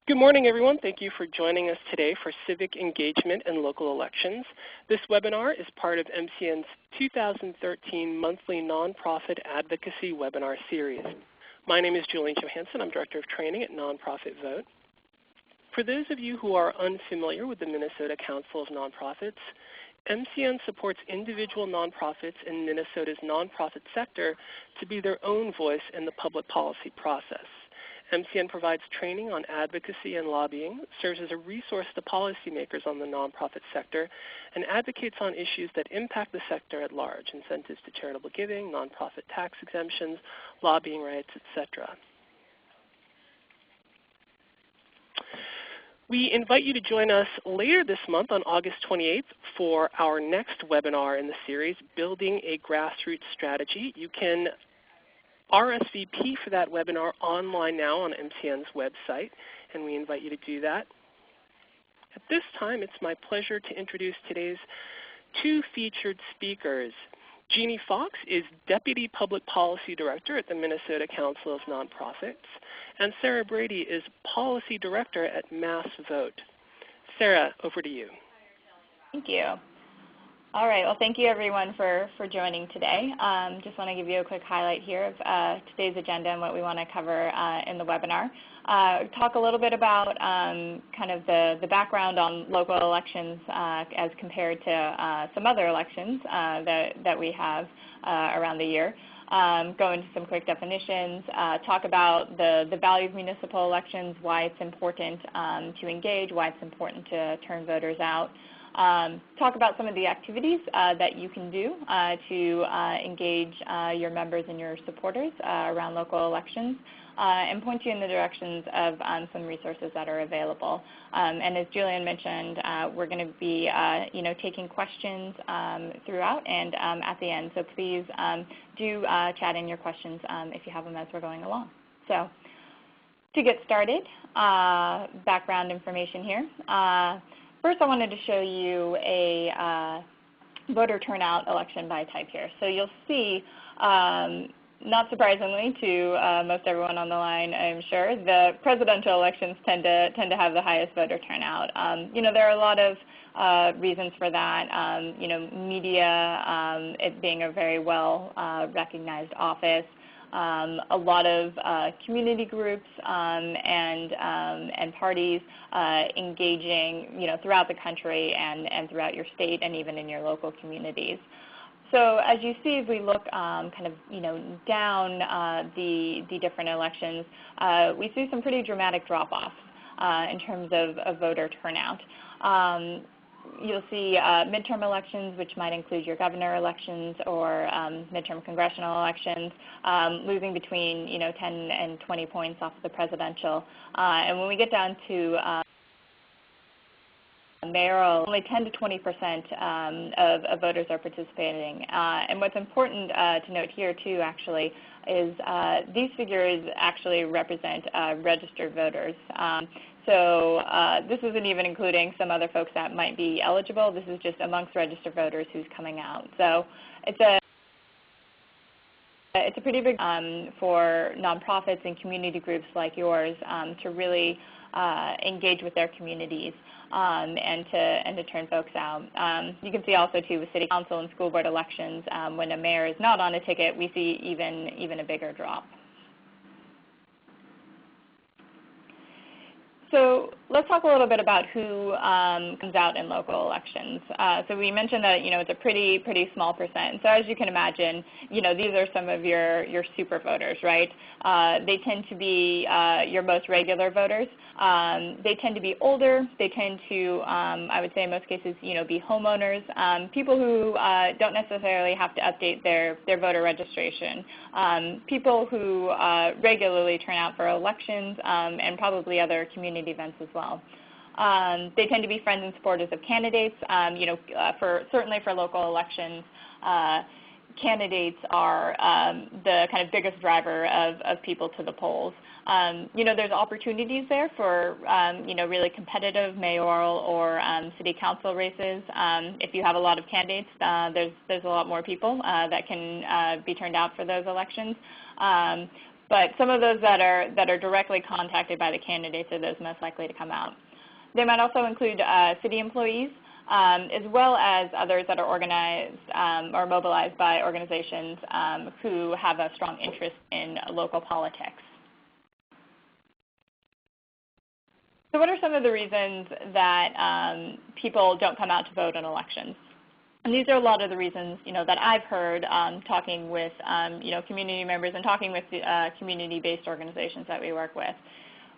Good morning, everyone. Thank you for joining us today for Civic Engagement and Local Elections. This webinar is part of MCN's 2013 monthly nonprofit advocacy webinar series. My name is Julian Johansson. I'm Director of Training at Nonprofit Vote. For those of you who are unfamiliar with the Minnesota Council of Nonprofits, MCN supports individual nonprofits in Minnesota's nonprofit sector to be their own voice in the public policy process. MCN provides training on advocacy and lobbying, serves as a resource to policymakers on the nonprofit sector, and advocates on issues that impact the sector at large, incentives to charitable giving, nonprofit tax exemptions, lobbying rights, etc. We invite you to join us later this month on August 28th for our next webinar in the series, Building a Grassroots Strategy. You can RSVP for that webinar online now on MCN's website, and we invite you to do that. At this time, it's my pleasure to introduce today's two featured speakers. Jeannie Fox is Deputy Public Policy Director at the Minnesota Council of Nonprofits, and Sarah Brady is Policy Director at Mass Vote. Sarah, over to you. Thank you. All right, well, thank you everyone for joining today. Just want to give you a quick highlight here of today's agenda and what we want to cover in the webinar. Talk a little bit about kind of the background on local elections as compared to some other elections that we have around the year. Go into some quick definitions, talk about the value of municipal elections, why it's important to engage, why it's important to turn voters out. Talk about some of the activities that you can do to engage your members and your supporters around local elections, and point you in the directions of some resources that are available. And as Julian mentioned, we're going to be taking questions throughout and at the end. So please do chat in your questions if you have them as we're going along. So to get started, background information here. First, I wanted to show you a voter turnout election by type here. So you'll see, not surprisingly to most everyone on the line, I'm sure, the presidential elections tend to have the highest voter turnout. There are a lot of reasons for that. Media, it being a very well recognized office. A lot of community groups and parties engaging, throughout the country and throughout your state and even in your local communities. So as you see, as we look down the different elections, we see some pretty dramatic drop-offs in terms of voter turnout. You'll see midterm elections, which might include your governor elections or midterm congressional elections, losing between 10 and 20 points off the presidential. And when we get down to mayoral, only 10 to 20% of voters are participating. And what's important to note here too, actually, is these figures actually represent registered voters. So this isn't even including some other folks that might be eligible. This is just amongst registered voters who's coming out. So it's a pretty big for nonprofits and community groups like yours to really engage with their communities and to turn folks out. You can see also too with city council and school board elections, when a mayor is not on a ticket, we see even a bigger drop. So let's talk a little bit about who comes out in local elections. So we mentioned that it's a pretty small percent. So as you can imagine, these are some of your super voters, right? They tend to be your most regular voters. They tend to be older. They tend to, I would say in most cases, be homeowners, people who don't necessarily have to update their voter registration, people who regularly turn out for elections and probably other community events as well. They tend to be friends and supporters of candidates. Certainly for local elections, candidates are the kind of biggest driver of people to the polls. There's opportunities there for really competitive mayoral or city council races. If you have a lot of candidates, there's a lot more people that can be turned out for those elections. but some of those that are directly contacted by the candidates are those most likely to come out. They might also include city employees, as well as others that are organized or mobilized by organizations who have a strong interest in local politics. So what are some of the reasons that people don't come out to vote in elections? And these are a lot of the reasons, that I've heard talking with, community members and talking with community-based organizations that we work with,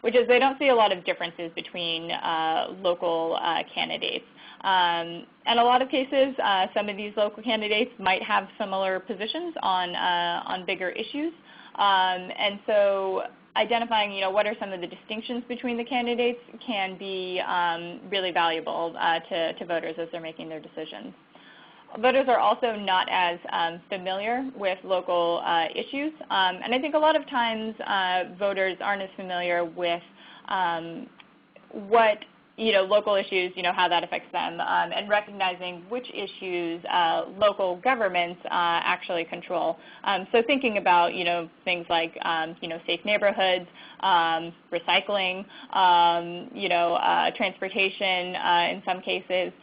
which is they don't see a lot of differences between local candidates. And a lot of cases, some of these local candidates might have similar positions on bigger issues. And so identifying, what are some of the distinctions between the candidates can be really valuable to voters as they're making their decisions. Voters are also not as familiar with local issues, and I think a lot of times voters aren't as familiar with what local issues, how that affects them, and recognizing which issues local governments actually control. So thinking about, things like, safe neighborhoods, recycling, transportation in some cases,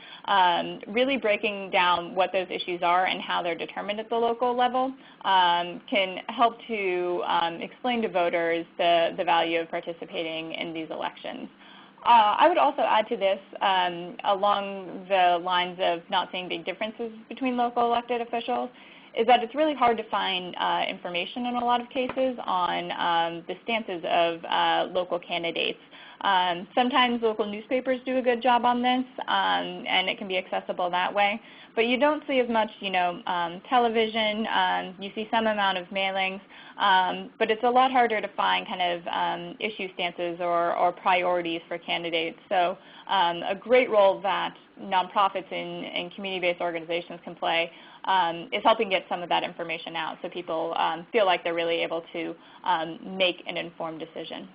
really breaking down what those issues are and how they're determined at the local level can help to explain to voters the value of participating in these elections. I would also add to this, along the lines of not seeing big differences between local elected officials, is that it's really hard to find information in a lot of cases on the stances of local candidates. Sometimes local newspapers do a good job on this, and it can be accessible that way. But you don't see as much, television. You see some amount of mailings, but it's a lot harder to find kind of issue stances or priorities for candidates. So a great role that nonprofits and community-based organizations can play is helping get some of that information out so people feel like they're really able to make an informed decision.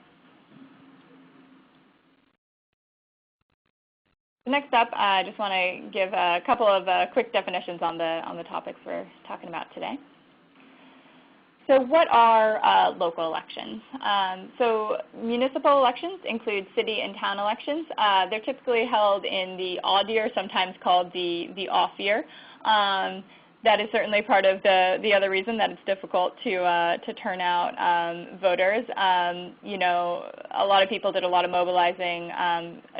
Next up, I just want to give a couple of quick definitions on the topics we're talking about today. So what are local elections? So municipal elections include city and town elections. They're typically held in the odd year, sometimes called the off year. That is certainly part of the other reason that it's difficult to turn out voters. A lot of people did a lot of mobilizing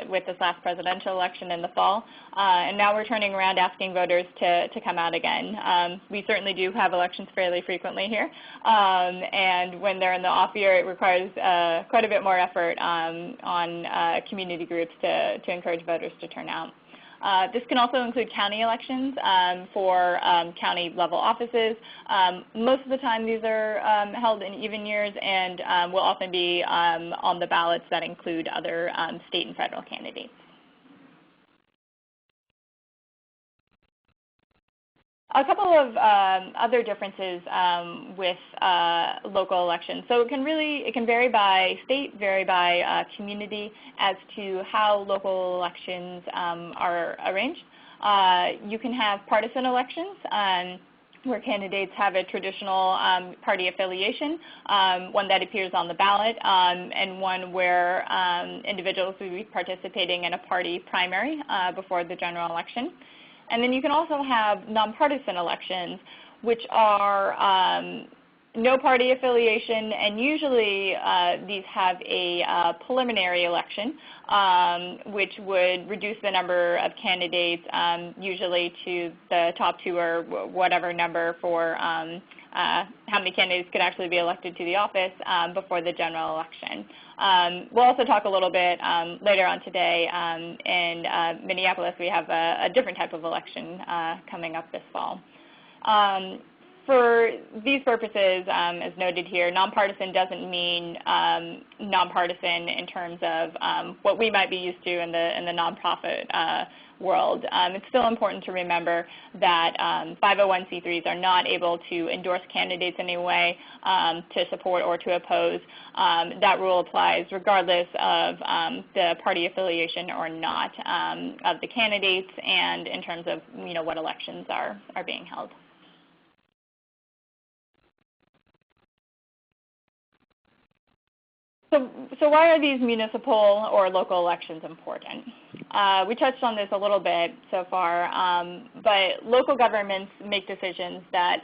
with this last presidential election in the fall, and now we're turning around asking voters to come out again. We certainly do have elections fairly frequently here, and when they're in the off year, it requires quite a bit more effort on community groups to encourage voters to turn out. This can also include county elections for county level offices. Most of the time these are held in even years and will often be on the ballots that include other state and federal candidates. A couple of other differences with local elections. So it can vary by state, vary by community as to how local elections are arranged. You can have partisan elections where candidates have a traditional party affiliation, one that appears on the ballot, and one where individuals will be participating in a party primary before the general election. And then you can also have nonpartisan elections, which are no party affiliation, and usually these have a preliminary election, which would reduce the number of candidates usually to the top two or whatever number for how many candidates could actually be elected to the office before the general election. We'll also talk a little bit later on today. In Minneapolis, we have a different type of election coming up this fall. For these purposes, as noted here, nonpartisan doesn't mean nonpartisan in terms of what we might be used to in the nonprofit world. It's still important to remember that 501c3s are not able to endorse candidates in any way to support or to oppose. That rule applies regardless of the party affiliation or not of the candidates and in terms of what elections are being held. So why are these municipal or local elections important? We touched on this a little bit so far, but local governments make decisions that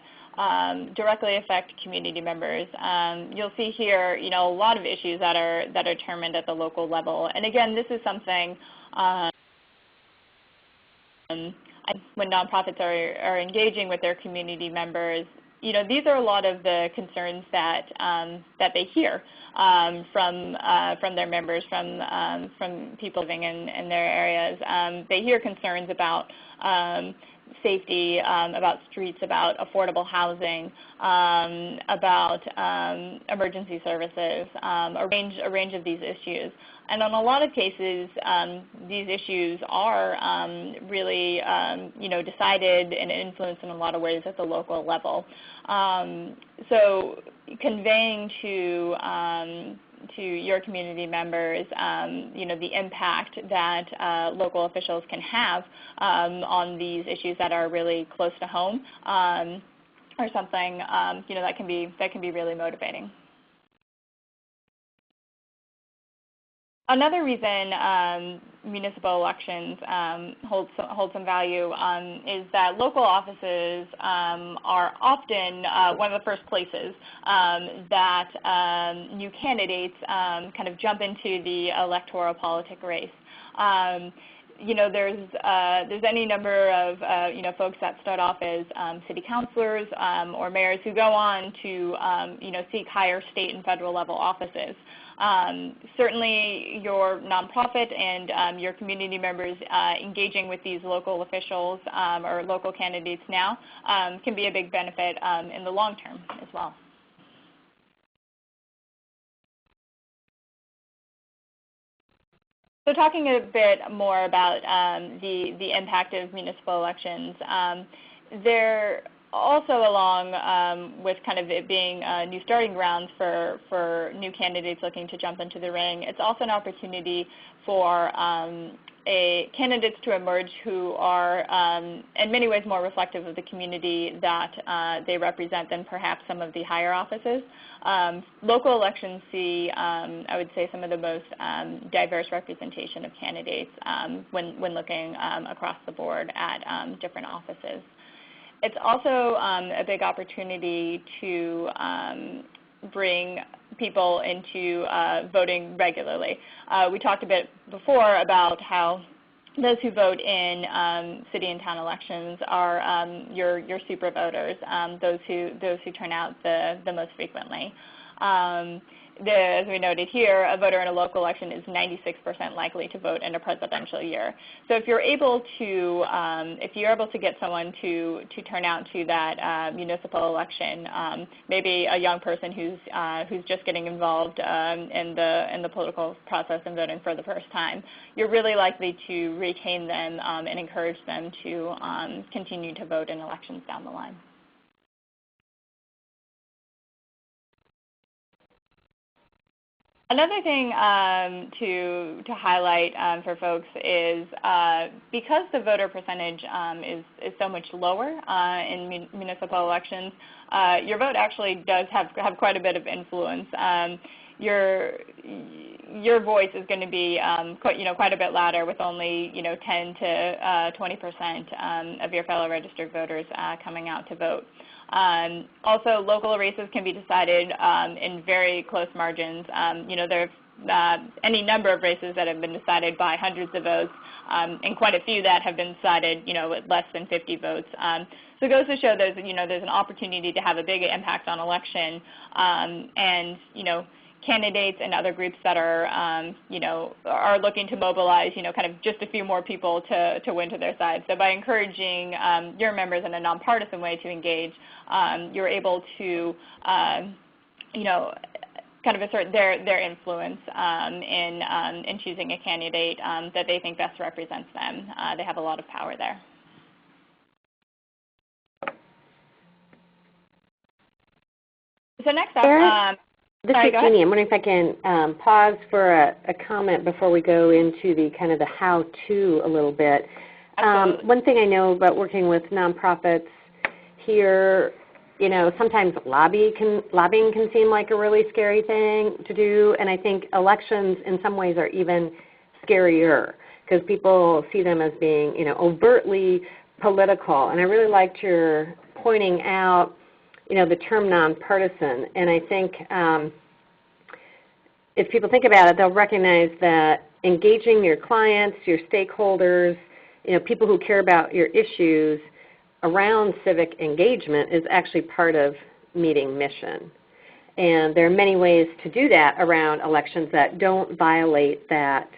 directly affect community members. You'll see here, a lot of issues that are determined at the local level. And again, this is something when nonprofits are engaging with their community members, these are a lot of the concerns that they hear from their members, from people living in their areas. They hear concerns about safety, about streets, about affordable housing, about emergency services, a range of these issues. And in a lot of cases, these issues are really, decided and influenced in a lot of ways at the local level. So conveying to your community members, the impact that local officials can have on these issues that are really close to home, or something, that can be really motivating. Another reason municipal elections hold some value is that local offices are often one of the first places that new candidates kind of jump into the electoral politic race. There's any number of folks that start off as city councilors or mayors who go on to seek higher state and federal level offices. Certainly your nonprofit and your community members engaging with these local officials or local candidates now can be a big benefit in the long term as well. So talking a bit more about the impact of municipal elections, they're also along with kind of it being new starting grounds for new candidates looking to jump into the ring, it's also an opportunity for candidates to emerge who are in many ways more reflective of the community that they represent than perhaps some of the higher offices. Local elections see, I would say, some of the most diverse representation of candidates when looking across the board at different offices. It's also a big opportunity to bring people into voting regularly. We talked a bit before about how those who vote in city and town elections are your super voters, those who turn out the most frequently. As we noted here, a voter in a local election is 96% likely to vote in a presidential year. So if you're able to get someone to turn out to that municipal election, maybe a young person who's just getting involved in the political process and voting for the first time, you're really likely to retain them and encourage them to continue to vote in elections down the line. Another thing to highlight for folks is because the voter percentage is so much lower in municipal elections, your vote actually does have quite a bit of influence. Your voice is going to be quite a bit louder, with only 10 to 20% of your fellow registered voters coming out to vote. Also, local races can be decided in very close margins. There are any number of races that have been decided by hundreds of votes, and quite a few that have been decided, with less than 50 votes. So it goes to show there's an opportunity to have a big impact on election, and candidates and other groups that are looking to mobilize, kind of just a few more people to win to their side. So by encouraging your members in a nonpartisan way to engage, you're able to, kind of assert their influence in choosing a candidate that they think best represents them. They have a lot of power there. So next up. This is Jeannie. I'm wondering if I can pause for a comment before we go into the kind of the how-to a little bit. One thing I know about working with nonprofits here you know, sometimes lobbying can seem like a really scary thing to do, and I think elections in some ways are even scarier because people see them as being, you know, overtly political. And I really liked your pointing out, you know, the term nonpartisan. And I think if people think about it, they'll recognize that engaging your clients, your stakeholders, you know, people who care about your issues around civic engagement is actually part of meeting mission. And there are many ways to do that around elections that don't violate that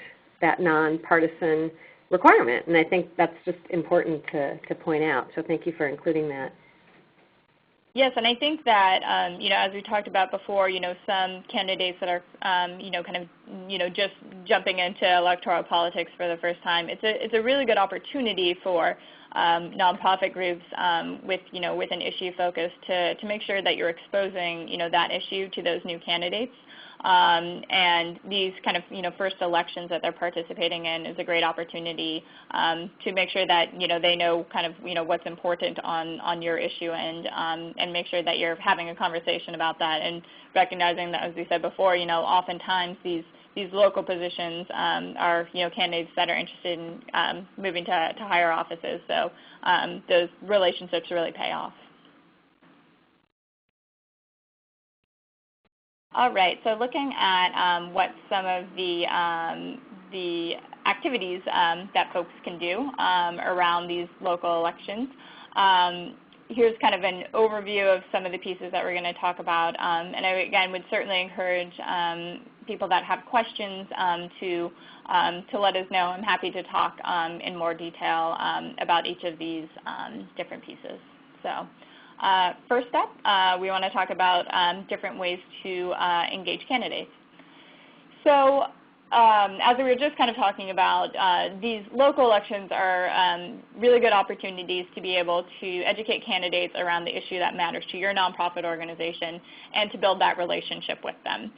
nonpartisan requirement. And I think that's just important to point out. So thank you for including that. Yes, and I think that, you know, as we talked about before, you know, some candidates that are, you know, kind of, you know, just jumping into electoral politics for the first time, it's a really good opportunity for nonprofit groups with, you know, with an issue focus to make sure that you're exposing, you know, that issue to those new candidates. And these kind of, you know, first elections that they're participating in is a great opportunity to make sure that, you know, they know kind of, you know, what's important on your issue, and make sure that you're having a conversation about that, and recognizing that, as we said before, you know, oftentimes these local positions are, you know, candidates that are interested in moving to higher offices. So those relationships really pay off. All right, so looking at what some of the activities that folks can do around these local elections. Here's kind of an overview of some of the pieces that we're going to talk about. And I, again, would certainly encourage people that have questions to let us know. I'm happy to talk in more detail about each of these different pieces. So. First up, we want to talk about different ways to engage candidates. So as we were just kind of talking about, these local elections are really good opportunities to be able to educate candidates around the issue that matters to your nonprofit organization and to build that relationship with them.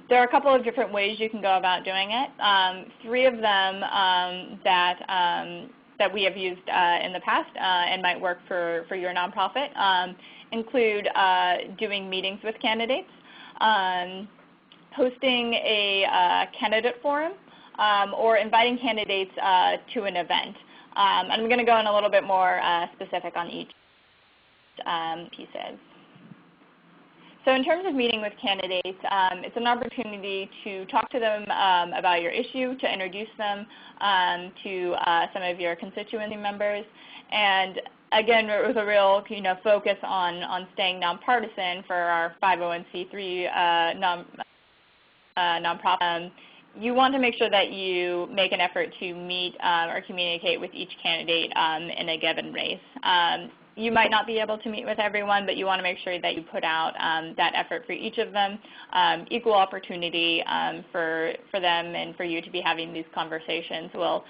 There are a couple of different ways you can go about doing it. Three of them that we have used in the past and might work for your nonprofit include doing meetings with candidates, hosting a candidate forum, or inviting candidates to an event. I'm going to go in a little bit more specific on each pieces. So in terms of meeting with candidates, it's an opportunity to talk to them about your issue, to introduce them to some of your constituency members, and again, with a real, you know, focus on staying nonpartisan for our 501c3 nonprofit. You want to make sure that you make an effort to meet or communicate with each candidate in a given race. You might not be able to meet with everyone, but you want to make sure that you put out that effort for each of them, equal opportunity for them and for you to be having these conversations will,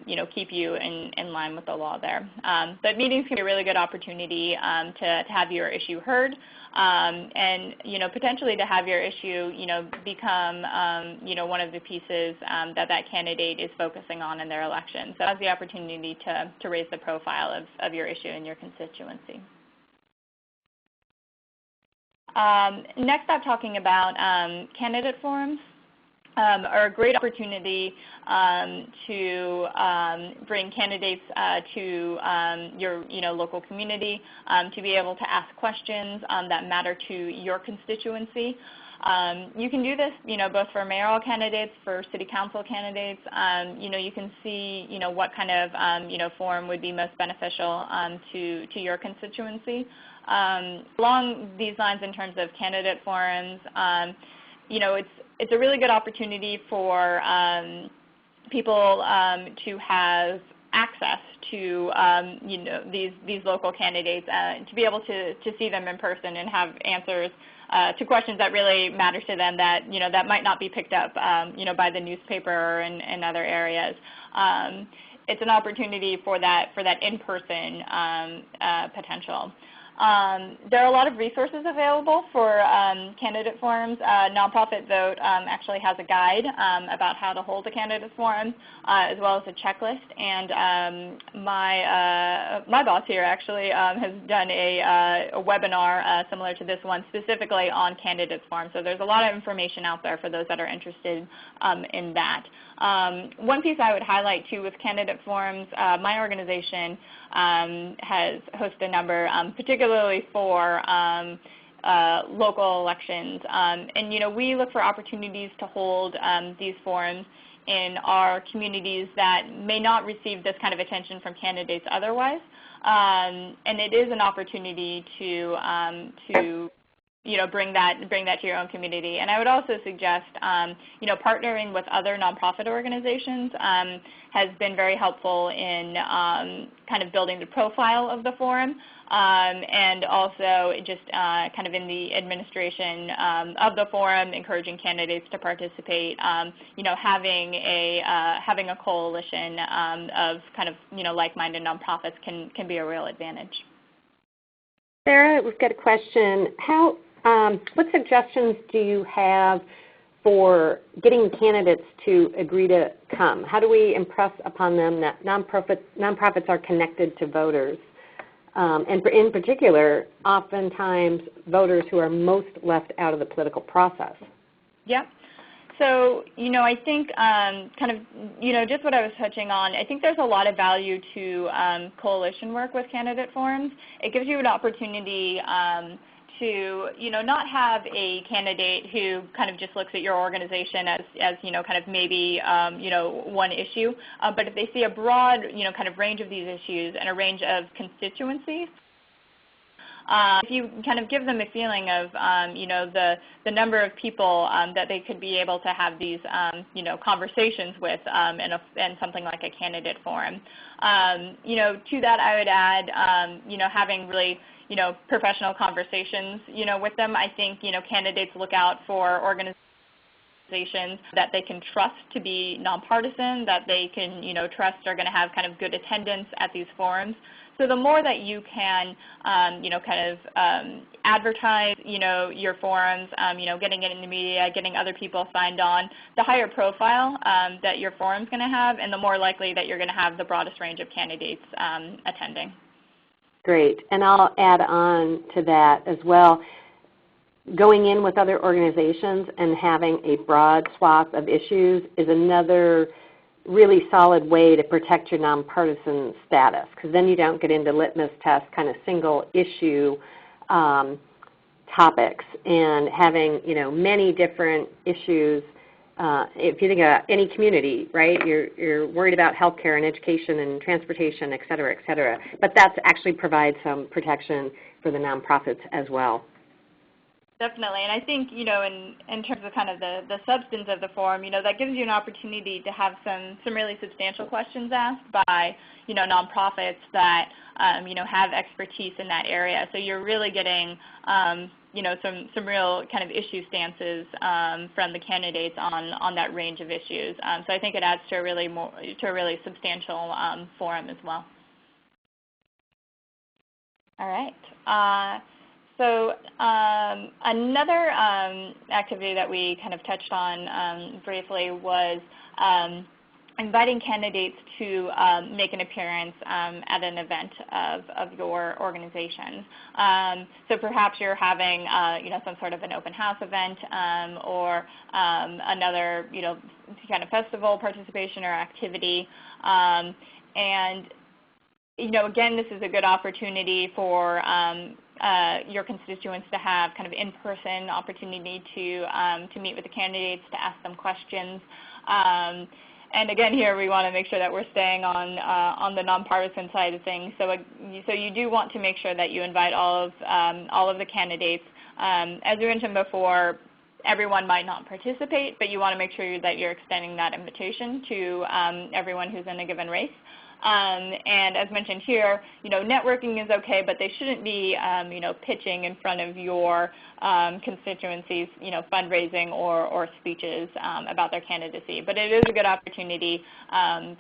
you know, keep you in line with the law there. But meetings can be a really good opportunity to have your issue heard, and, you know, potentially to have your issue, you know, become, you know, one of the pieces that candidate is focusing on in their election. So it has the opportunity to raise the profile of your issue in your constituency. Next, I'm talking about candidate forums. Are a great opportunity to bring candidates to your, you know, local community, to be able to ask questions that matter to your constituency. You can do this, you know, both for mayoral candidates, for city council candidates. You know, you can see, you know, what kind of, you know, forum would be most beneficial to your constituency. Along these lines, in terms of candidate forums, you know, it's a really good opportunity for people to have access to, you know, these local candidates, to be able to see them in person and have answers to questions that really matter to them that, you know, that might not be picked up, you know, by the newspaper or in other areas. It's an opportunity for that in-person potential. There are a lot of resources available for candidate forums. Nonprofit Vote actually has a guide about how to hold a candidate forum, as well as a checklist. And my boss here actually has done a webinar similar to this one, specifically on candidate forums. So there's a lot of information out there for those that are interested in that. One piece I would highlight too with candidate forums, my organization has hosted a number, particularly for local elections. And we look for opportunities to hold these forums in our communities that may not receive this kind of attention from candidates otherwise. And it is an opportunity to bring that to your own community. And I would also suggest, partnering with other nonprofit organizations has been very helpful in kind of building the profile of the forum, and also just kind of in the administration of the forum, encouraging candidates to participate. Having a coalition of kind of like-minded nonprofits can be a real advantage. Sarah, we've got a question. What suggestions do you have for getting candidates to agree to come? How do we impress upon them that nonprofits are connected to voters? And in particular, oftentimes voters who are most left out of the political process. Yeah. So, I think just what I was touching on, I think there's a lot of value to coalition work with candidate forums. It gives you an opportunity to not have a candidate who kind of just looks at your organization as kind of maybe one issue, but if they see a broad kind of range of these issues and a range of constituencies, if you kind of give them a feeling of the number of people that they could be able to have these conversations with in something like a candidate forum. To that I would add having really professional conversations with them. I think candidates look out for organizations that they can trust to be nonpartisan, that they can trust are going to have kind of good attendance at these forums. So the more that you can advertise your forums, getting it in the media, getting other people signed on, the higher profile that your forum's going to have, and the more likely that you're going to have the broadest range of candidates attending. Great. And I'll add on to that as well. Going in with other organizations and having a broad swath of issues is another really solid way to protect your nonpartisan status, because then you don't get into litmus test kind of single issue topics, and having many different issues. If you think about any community, right, you're worried about healthcare and education and transportation, et cetera, et cetera. But that actually provides some protection for the nonprofits as well. Definitely, and I think in terms of kind of the substance of the forum, that gives you an opportunity to have some really substantial questions asked by nonprofits that have expertise in that area. So you're really getting some real kind of issue stances from the candidates on that range of issues. So I think it adds to a really substantial forum as well. All right. So another activity that we kind of touched on briefly was inviting candidates to make an appearance at an event of your organization. So perhaps you're having some sort of an open house event or another kind of festival participation or activity, and again, this is a good opportunity for your constituents to have kind of in-person opportunity to meet with the candidates, to ask them questions. And again, here we want to make sure that we're staying on the nonpartisan side of things. So you do want to make sure that you invite all of the candidates. As we mentioned before, everyone might not participate, but you want to make sure that you're extending that invitation to everyone who's in a given race. And as mentioned here, networking is okay, but they shouldn't be, pitching in front of your constituencies, fundraising or speeches about their candidacy. But it is a good opportunity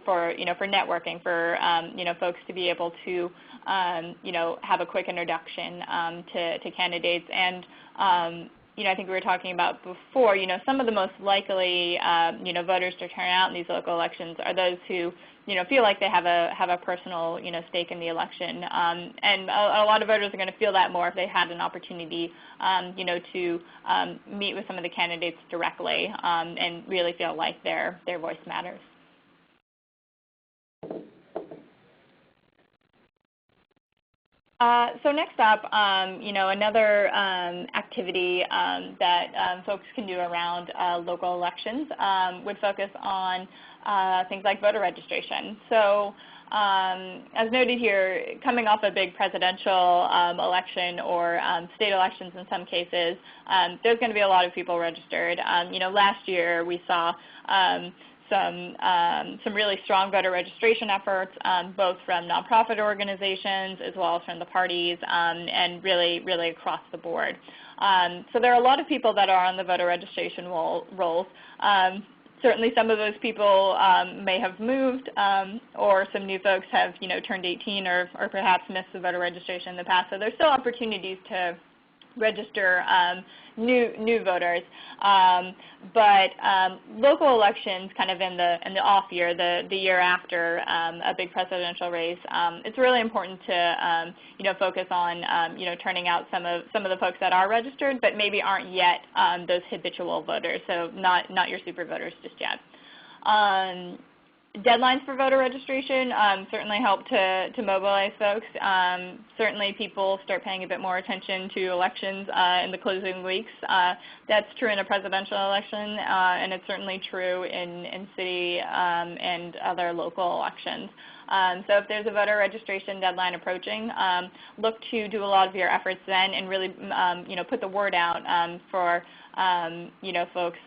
for networking, for folks to be able to have a quick introduction to candidates. And I think we were talking about before, some of the most likely voters to turn out in these local elections are those who feel like they have a personal stake in the election, and a lot of voters are going to feel that more if they had an opportunity to meet with some of the candidates directly and really feel like their voice matters. So next up, another activity that folks can do around local elections would focus on things like voter registration. So as noted here, coming off a big presidential election or state elections in some cases, there's going to be a lot of people registered. Last year we saw some really strong voter registration efforts, both from nonprofit organizations as well as from the parties, and really across the board. So there are a lot of people that are on the voter registration rolls. Certainly some of those people may have moved, or some new folks have turned 18 or perhaps missed the voter registration in the past. So there's still opportunities to register new voters, but local elections, kind of in the off year, the year after a big presidential race, it's really important to focus on turning out some of the folks that are registered, but maybe aren't yet those habitual voters, so not your super voters just yet. Deadlines for voter registration certainly help to mobilize folks. Certainly people start paying a bit more attention to elections in the closing weeks. That's true in a presidential election, and it's certainly true in city and other local elections. So if there's a voter registration deadline approaching, look to do a lot of your efforts then and really put the word out for folks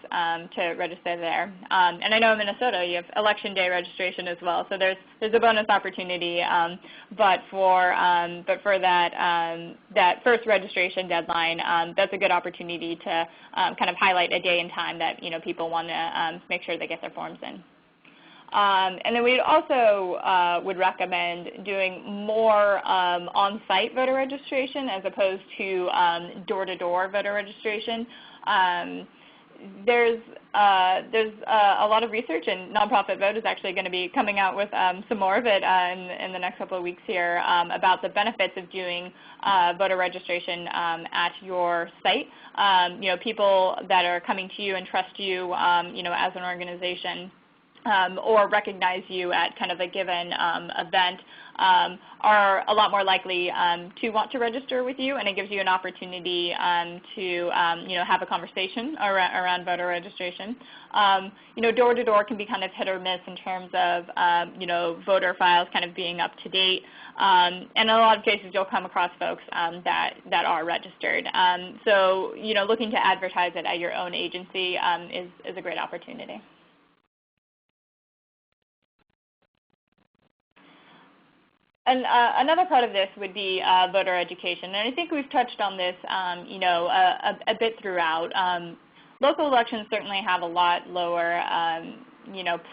to register there. And I know in Minnesota you have election day registration as well, so there's a bonus opportunity. But for that first registration deadline, that's a good opportunity to kind of highlight a day and time that people want to make sure they get their forms in. And then we also would recommend doing more on-site voter registration as opposed to door-to-door voter registration. There's a lot of research, and Nonprofit Vote is actually going to be coming out with some more of it in the next couple of weeks here about the benefits of doing voter registration at your site. People that are coming to you and trust you, as an organization, or recognize you at kind of a given event, are a lot more likely to want to register with you, and it gives you an opportunity to have a conversation around voter registration. Door-to-door can be kind of hit or miss in terms of voter files kind of being up to date, and in a lot of cases you'll come across folks that are registered. So looking to advertise it at your own agency is a great opportunity. And another part of this would be voter education, and I think we've touched on this, a bit throughout. Local elections certainly have a lot lower,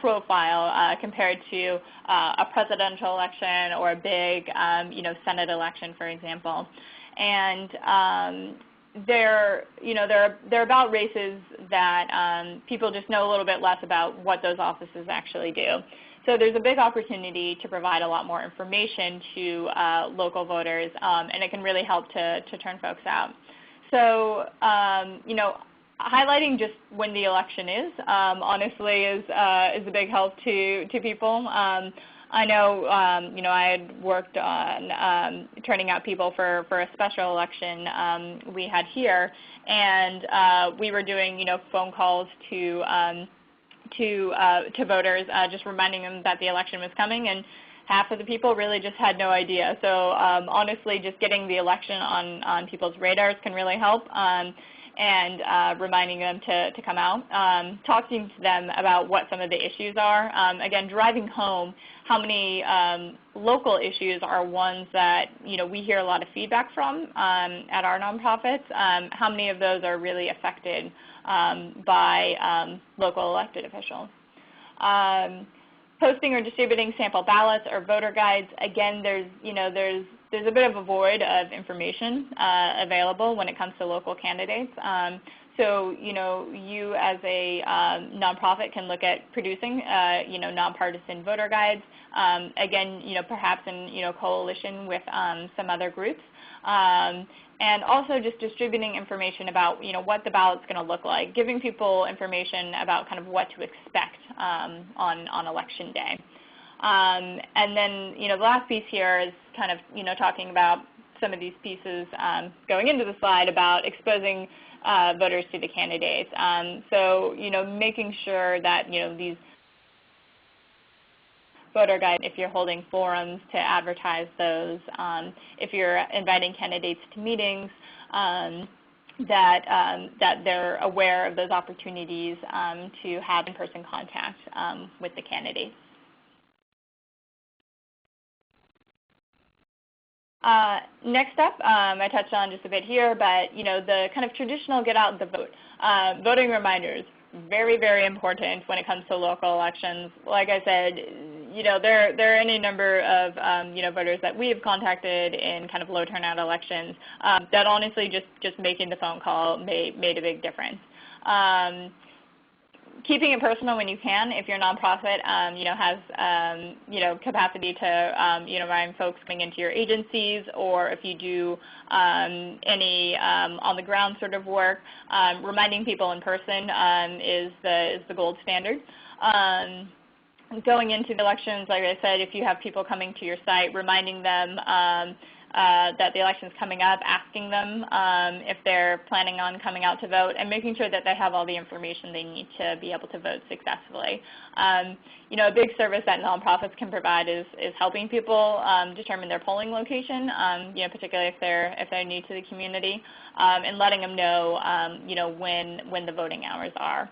profile compared to a presidential election or a big, Senate election, for example. And they're about races that people just know a little bit less about what those offices actually do. So there's a big opportunity to provide a lot more information to local voters, and it can really help to turn folks out. So, highlighting just when the election is, honestly, is a big help to people. I know, I had worked on turning out people for a special election we had here, and we were doing, phone calls to voters, just reminding them that the election was coming, and half of the people really just had no idea. So honestly, just getting the election on people's radars can really help. and reminding them to come out, talking to them about what some of the issues are. Again, driving home how many local issues are ones that we hear a lot of feedback from at our nonprofits. How many of those are really affected by local elected officials? Posting or distributing sample ballots or voter guides. Again, there's a bit of a void of information available when it comes to local candidates. So you as a nonprofit can look at producing nonpartisan voter guides. Again, perhaps in coalition with some other groups. And also just distributing information about what the ballot's going to look like, giving people information about kind of what to expect on election day. And then the last piece here is kind of talking about some of these pieces going into the slide about exposing voters to the candidates. So making sure that these voter guide, if you're holding forums to advertise those, if you're inviting candidates to meetings, that they're aware of those opportunities to have in-person contact with the candidates. Next up, I touched on just a bit here, but the kind of traditional get out the vote. Voting reminders, very, very important when it comes to local elections. Like I said, there are any number of voters that we have contacted in kind of low turnout elections that honestly just making the phone call made a big difference. Keeping it personal when you can. If your nonprofit has capacity to remind folks coming into your agencies, or if you do any on the ground sort of work, reminding people in person is the gold standard. Going into the elections, like I said, if you have people coming to your site, reminding them that the election is coming up, asking them if they're planning on coming out to vote, and making sure that they have all the information they need to be able to vote successfully. A big service that nonprofits can provide is helping people determine their polling location, particularly if they're new to the community, and letting them know, when the voting hours are.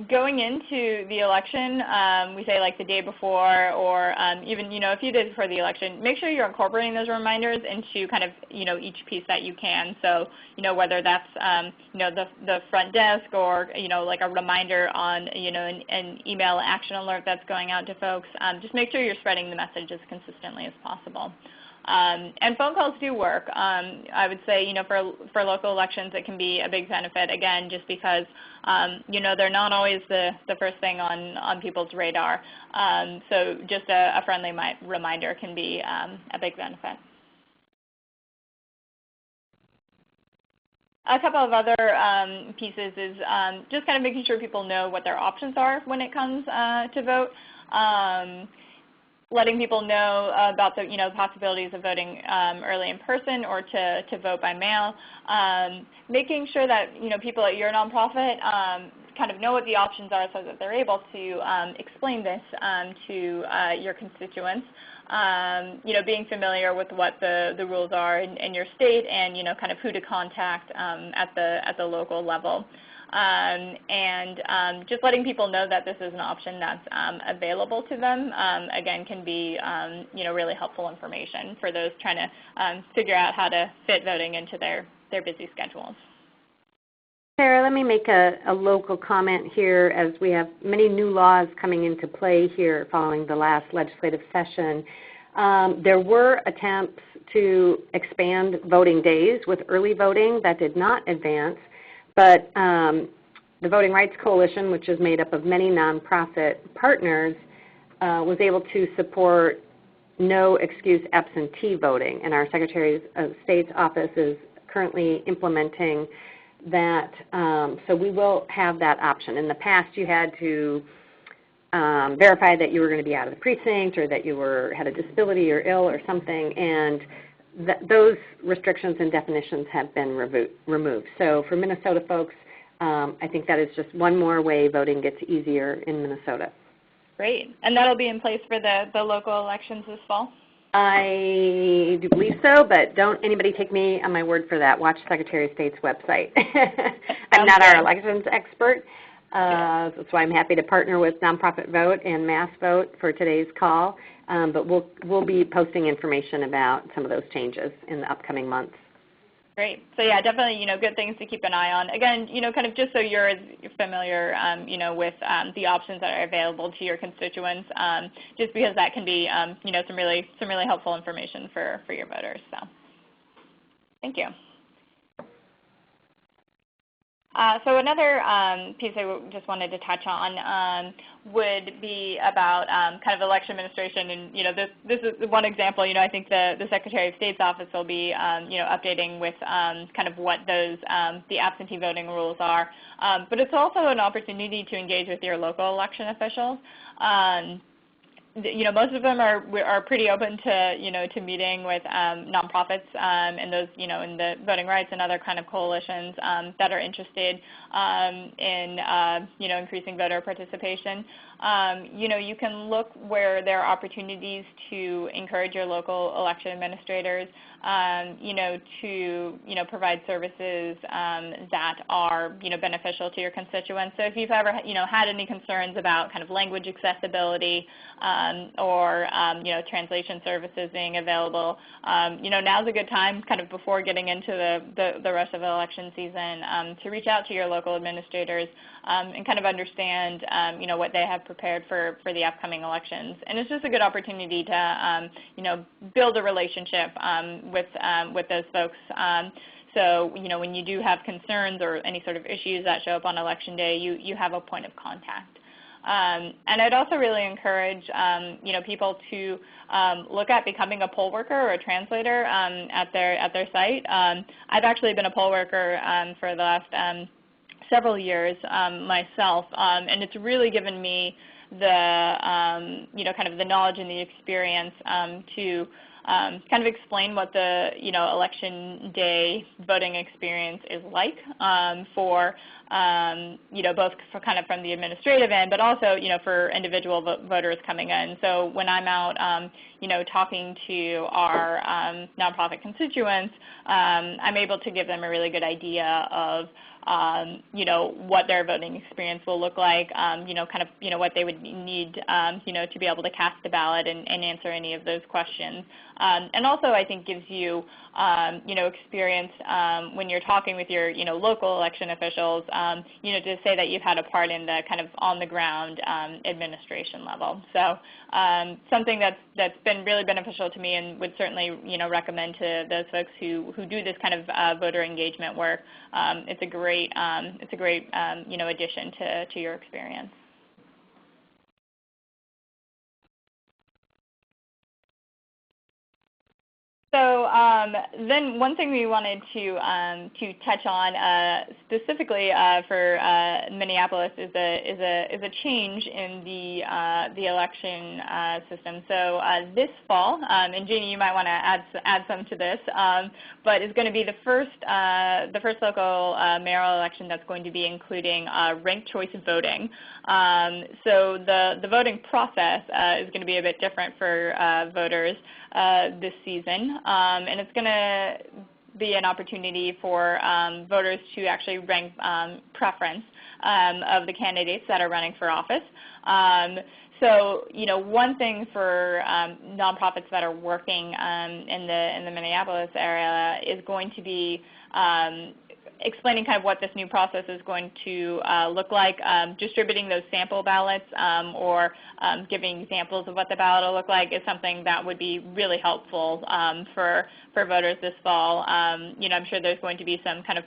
Going into the election, we say like the day before, or even a few days before the election, make sure you're incorporating those reminders into kind of each piece that you can. So whether that's the front desk, or like a reminder on an email action alert that's going out to folks. Just make sure you're spreading the message as consistently as possible. And phone calls do work. I would say, for local elections, it can be a big benefit, again, just because, they're not always the first thing on people's radar. So just a friendly reminder can be a big benefit. A couple of other pieces is just kind of making sure people know what their options are when it comes to vote. Letting people know about the possibilities of voting early in person or to vote by mail. Making sure that people at your nonprofit kind of know what the options are, so that they're able to explain this to your constituents. Being familiar with what the rules are in your state, and kind of who to contact at the local level. And just letting people know that this is an option that's available to them, again, can be really helpful information for those trying to figure out how to fit voting into their busy schedules. Sarah, let me make a local comment here, as we have many new laws coming into play here following the last legislative session. There were attempts to expand voting days with early voting that did not advance. But the Voting Rights Coalition, which is made up of many nonprofit partners, was able to support no excuse absentee voting. And our Secretary of State's office is currently implementing that. So we will have that option. In the past, you had to verify that you were going to be out of the precinct, or that you had a disability or ill or something. And those restrictions and definitions have been removed. So for Minnesota folks, I think that is just one more way voting gets easier in Minnesota. Great. And that'll be in place for the local elections this fall? I do believe so, but don't anybody take me on my word for that. Watch Secretary of State's website. I'm not our elections expert. That's why I'm happy to partner with Nonprofit Vote and Mass Vote for today's call. But we'll be posting information about some of those changes in the upcoming months. Great. So yeah, definitely, good things to keep an eye on. Again, kind of just so you're familiar, with the options that are available to your constituents, just because that can be, some really helpful information for your voters. So, thank you. So another piece I just wanted to touch on would be about kind of election administration, and this is one example. I think the Secretary of State's office will be updating with kind of what those the absentee voting rules are, but it's also an opportunity to engage with your local election officials. Most of them are pretty open to to meeting with nonprofits and those in the voting rights and other kind of coalitions that are interested in increasing voter participation. You can look where there are opportunities to encourage your local election administrators to provide services that are beneficial to your constituents. So if you've ever had any concerns about kind of language accessibility or translation services being available, now's a good time, kind of before getting into the rest of the election season, to reach out to your local administrators and kind of understand what they have prepared for the upcoming elections. And it's just a good opportunity to build a relationship with those folks. So when you do have concerns or any sort of issues that show up on Election Day, you have a point of contact. And I'd also really encourage people to look at becoming a poll worker or a translator at their site. I've actually been a poll worker for the last several years myself, and it's really given me the kind of the knowledge and the experience to kind of explain what the election day voting experience is like for both for kind of from the administrative end, but also for individual voters coming in. So when I'm out talking to our nonprofit constituents, I'm able to give them a really good idea of what their voting experience will look like, kind of what they would need to be able to cast a ballot and answer any of those questions. And also I think gives you experience when you're talking with your local election officials, to say that you've had a part in the kind of on the ground administration level. So something that's been really beneficial to me, and would certainly recommend to those folks who do this kind of voter engagement work. It's a great addition to your experience. So then one thing we wanted to touch on specifically for Minneapolis is a change in the election system. So this fall, and Jeannie, you might want to add some to this, but it's going to be the first local mayoral election that's going to be including ranked choice voting. So the voting process is going to be a bit different for voters this season, and it's going to be an opportunity for voters to actually rank preference of the candidates that are running for office. So, one thing for nonprofits that are working in the Minneapolis area is going to be explaining kind of what this new process is going to look like. Distributing those sample ballots or giving examples of what the ballot will look like is something that would be really helpful for voters this fall. I'm sure there's going to be some kind of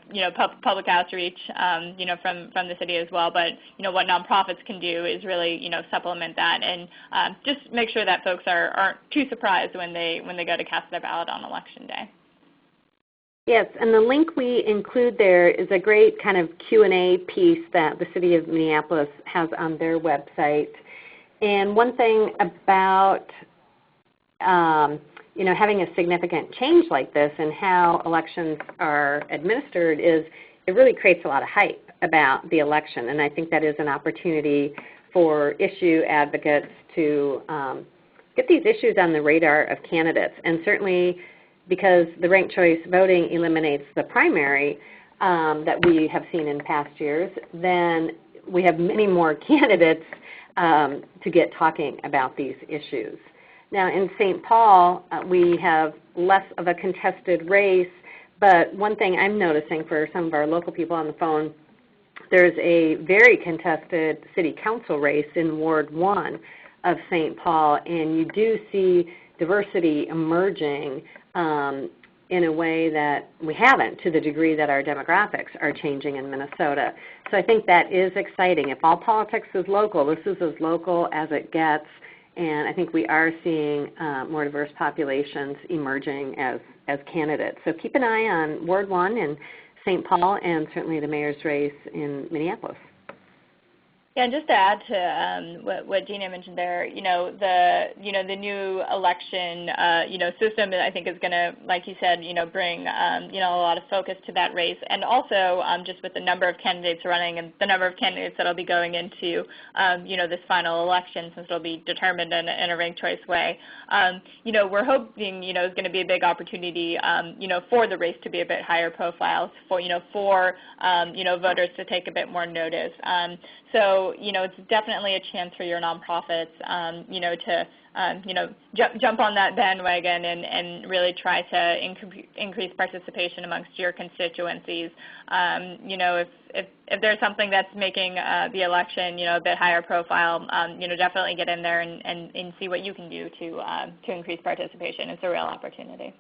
public outreach from the city as well, but what nonprofits can do is really supplement that and just make sure that folks aren't too surprised when they go to cast their ballot on Election Day. Yes, and the link we include there is a great kind of Q&A piece that the City of Minneapolis has on their website. And one thing about having a significant change like this in how elections are administered is it really creates a lot of hype about the election. And I think that is an opportunity for issue advocates to get these issues on the radar of candidates. And certainly because the ranked choice voting eliminates the primary that we have seen in past years, then we have many more candidates to get talking about these issues. Now in St. Paul, we have less of a contested race, but one thing I'm noticing for some of our local people on the phone, there's a very contested city council race in Ward 1 of St. Paul, and you do see diversity emerging in a way that we haven't to the degree that our demographics are changing in Minnesota. So I think that is exciting. If all politics is local, this is as local as it gets, and I think we are seeing more diverse populations emerging as candidates. So keep an eye on Ward 1 in St. Paul and certainly the mayor's race in Minneapolis. Yeah, and just to add to what Gina mentioned there, the new election, system I think is going to, like you said, bring, a lot of focus to that race, and also just with the number of candidates running and the number of candidates that will be going into, this final election, since it will be determined in a ranked choice way. We're hoping, is going to be a big opportunity, for the race to be a bit higher profile, for voters to take a bit more notice. So, it's definitely a chance for your nonprofits, to jump on that bandwagon and really try to increase participation amongst your constituencies. If there's something that's making the election, a bit higher profile, definitely get in there and see what you can do to increase participation. It's a real opportunity.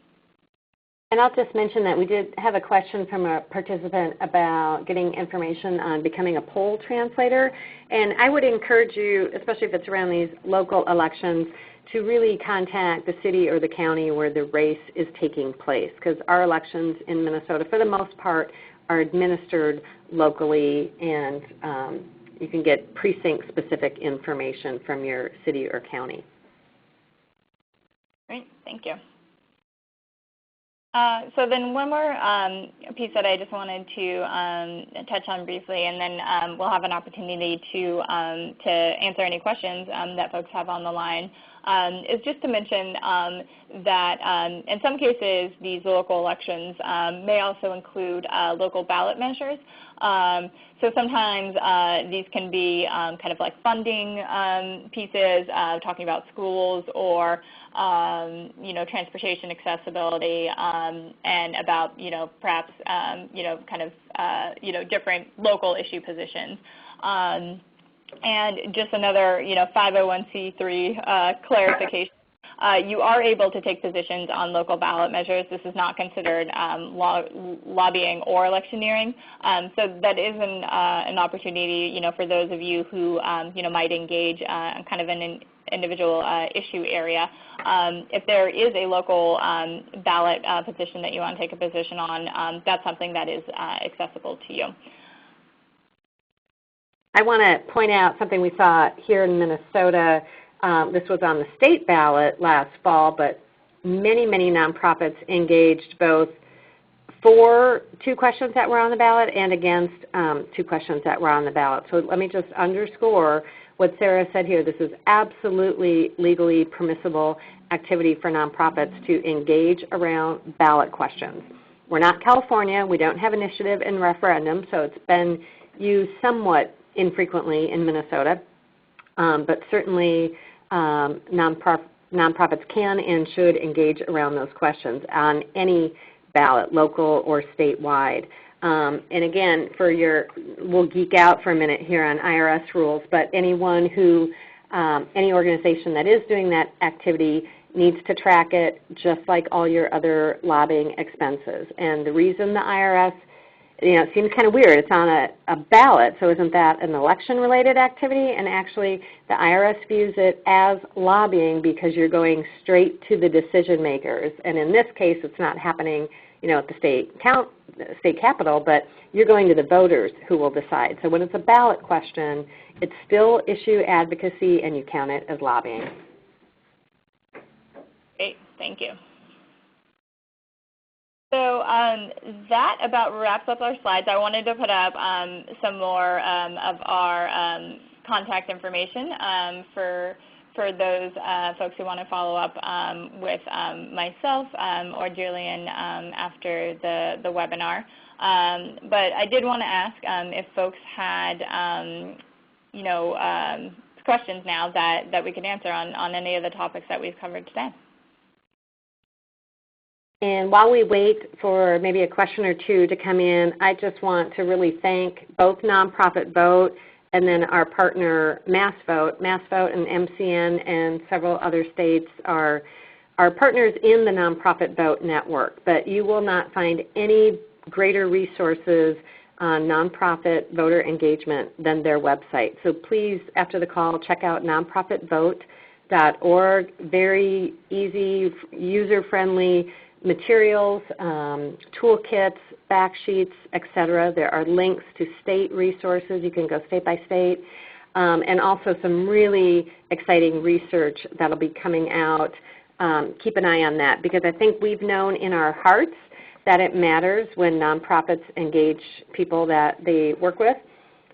And I'll just mention that we did have a question from a participant about getting information on becoming a poll translator. And I would encourage you, especially if it's around these local elections, to really contact the city or the county where the race is taking place, because our elections in Minnesota, for the most part, are administered locally, and you can get precinct-specific information from your city or county. Great, thank you. So then one more piece that I just wanted to touch on briefly, and then we'll have an opportunity to answer any questions that folks have on the line, is just to mention that in some cases these local elections may also include local ballot measures. So sometimes these can be kind of like funding pieces, talking about schools or transportation accessibility, and about perhaps different local issue positions. And just another 501c3 clarification. You are able to take positions on local ballot measures. This is not considered lobbying or electioneering. So that is an opportunity, for those of you who might engage in kind of an individual issue area. If there is a local ballot position that you want to take a position on, that's something that is accessible to you. I want to point out something we saw here in Minnesota. This was on the state ballot last fall, but many, many nonprofits engaged both for 2 questions that were on the ballot and against 2 questions that were on the ballot. So let me just underscore what Sarah said here. This is absolutely legally permissible activity for nonprofits to engage around ballot questions. We're not California. We don't have initiative and referendum, so it's been used somewhat infrequently in Minnesota. But certainly nonprofits can and should engage around those questions on any ballot, local or statewide. And again, we'll geek out for a minute here on IRS rules, but anyone who, any organization that is doing that activity needs to track it just like all your other lobbying expenses. And the reason the IRS, it seems kind of weird. It's on a ballot, so isn't that an election-related activity? And actually, the IRS views it as lobbying because you're going straight to the decision makers. And in this case, it's not happening, at the state capitol, but you're going to the voters who will decide. So when it's a ballot question, it's still issue advocacy, and you count it as lobbying. Great, thank you. So that about wraps up our slides. I wanted to put up some more of our contact information for for those folks who want to follow up with myself or Julian after the webinar. But I did want to ask if folks had questions now that we can answer on any of the topics that we've covered today. And while we wait for maybe a question or two to come in, I just want to really thank both Nonprofit Vote and then our partner MassVote. MassVote and MCN and several other states are partners in the Nonprofit Vote network. But you will not find any greater resources on nonprofit voter engagement than their website. So please, after the call, check out nonprofitvote.org. Very easy, user-friendly materials, toolkits, fact sheets, etc. There are links to state resources. You can go state by state. And also some really exciting research that will be coming out. Keep an eye on that, because I think we've known in our hearts that it matters when nonprofits engage people that they work with,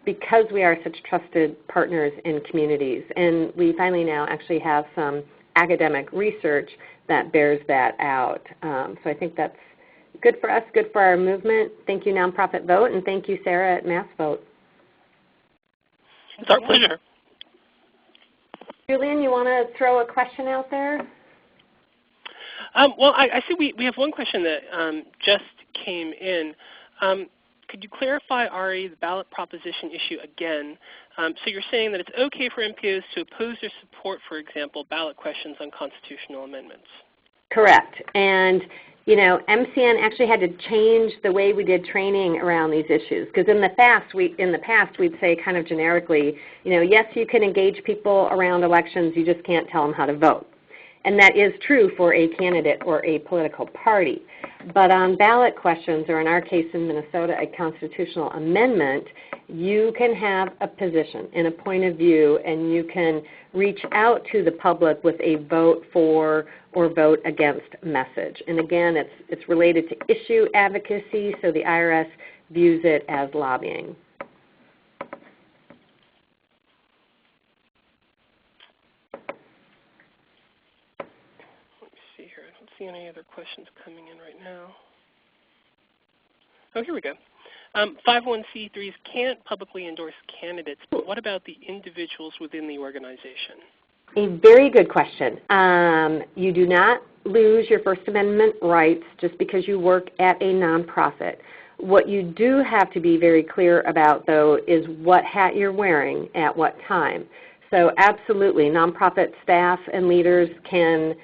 because we are such trusted partners in communities. And we finally now actually have some academic research that bears that out. So I think that's good for us, good for our movement. Thank you, Nonprofit Vote, and thank you, Sarah at MassVote. It's our pleasure. Julian, you want to throw a question out there? Well, I see we have one question that just came in. Could you clarify, Ari, the ballot proposition issue again? So you're saying that it's okay for MPOs to oppose or support, for example, ballot questions on constitutional amendments. Correct. And MCN actually had to change the way we did training around these issues, because in the past we'd say kind of generically, yes, you can engage people around elections, you just can't tell them how to vote. And that is true for a candidate or a political party. But on ballot questions, or in our case in Minnesota, a constitutional amendment, you can have a position and a point of view, and you can reach out to the public with a vote for or vote against message. And again, it's related to issue advocacy, so the IRS views it as lobbying. See any other questions coming in right now? Oh, here we go. 501c3s can't publicly endorse candidates, but what about the individuals within the organization? A very good question. You do not lose your First Amendment rights just because you work at a nonprofit. What you do have to be very clear about, though, is what hat you're wearing at what time. So absolutely, nonprofit staff and leaders can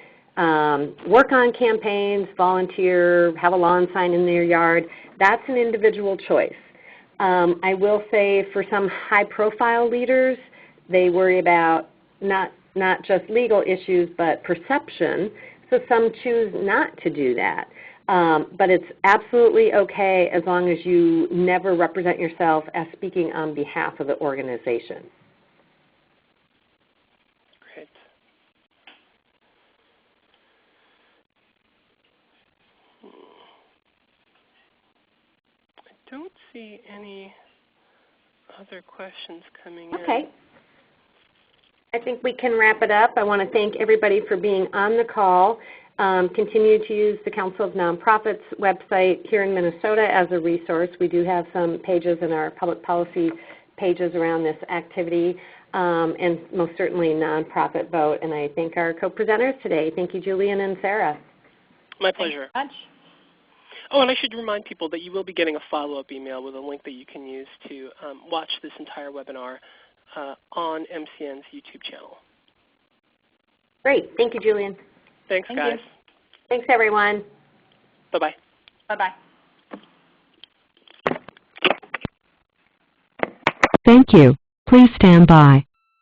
work on campaigns, volunteer, have a lawn sign in their yard. That's an individual choice. I will say for some high-profile leaders, they worry about not just legal issues but perception, so some choose not to do that. But it's absolutely okay as long as you never represent yourself as speaking on behalf of the organization. Great. I don't see any other questions coming in. Okay. I think we can wrap it up. I want to thank everybody for being on the call. Continue to use the Council of Nonprofits website here in Minnesota as a resource. We do have some pages in our public policy pages around this activity, and most certainly Nonprofit Vote. And I thank our co-presenters today. Thank you, Julian and Sarah. My pleasure. Thank you so much. Oh, and I should remind people that you will be getting a follow-up email with a link that you can use to watch this entire webinar on MCN's YouTube channel. Great. Thank you, Julian. Thanks, Thank guys. you. Thanks, everyone. Bye-bye. Bye-bye. Thank you. Please stand by.